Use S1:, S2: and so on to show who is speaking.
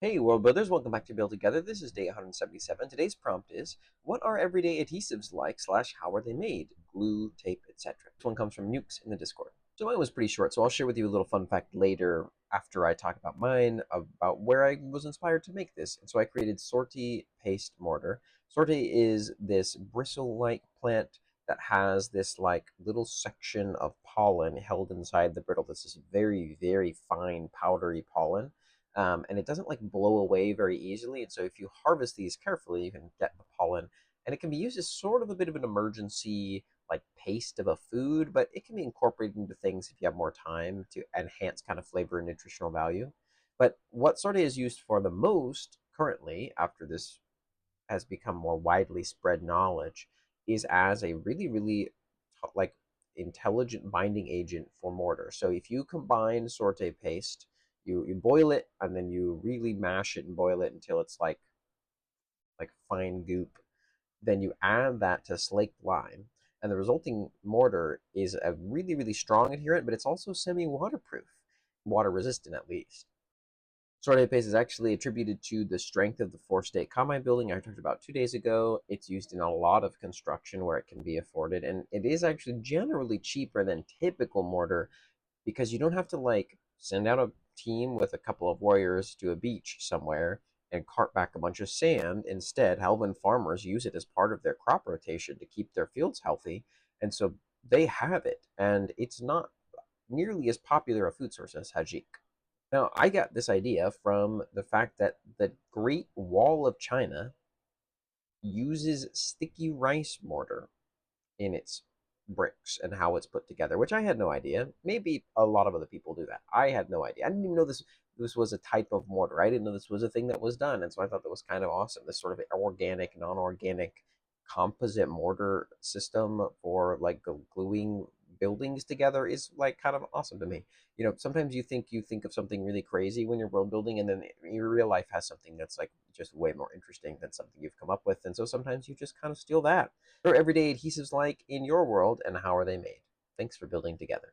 S1: Hey World Builders, welcome back to Build Together. This is day 177. Today's prompt is, what are everyday adhesives like / how are they made? Glue, tape, etc. This one comes from Nukes in the Discord. So mine was pretty short, so I'll share with you a little fun fact later after I talk about mine, about where I was inspired to make this. And so I created Sorte paste mortar. Sorte is this bristle-like plant that has this like little section of pollen held inside the brittle. This is very, very fine powdery pollen, and it doesn't like blow away very easily. And so if you harvest these carefully, you can get the pollen, and it can be used as sort of a bit of an emergency like paste of a food, but it can be incorporated into things if you have more time to enhance kind of flavor and nutritional value. But what Sorte is used for the most currently, after this has become more widely spread knowledge, is as a really, really like intelligent binding agent for mortar. So if you combine Sorte paste, you boil it and then you really mash it and boil it until it's like fine goop. Then you add that to slaked lime, and the resulting mortar is a really, really strong adherent, but it's also semi-waterproof, water resistant at least. Sorte paste is actually attributed to the strength of the four-state combine building I talked about 2 days ago. It's used in a lot of construction where it can be afforded, and it is actually generally cheaper than typical mortar because you don't have to like send out a team with a couple of warriors to a beach somewhere and cart back a bunch of sand. Instead, Helvan farmers use it as part of their crop rotation to keep their fields healthy, and so they have it, and it's not nearly as popular a food source as hajik. Now, I got this idea from the fact that the Great Wall of China uses sticky rice mortar in its bricks and how it's put together, which I had no idea. Maybe a lot of other people do that. I had no idea. I didn't even know this was a type of mortar. I didn't know this was a thing that was done, and so I thought that was kind of awesome. This sort of organic, non-organic composite mortar system for like gluing buildings together is like kind of awesome to me. Sometimes you think of something really crazy when you're world building, and then your real life has something that's like just way more interesting than something you've come up with, and so sometimes you just kind of steal that. What are everyday adhesives like in your world, and how are they made? Thanks for building together.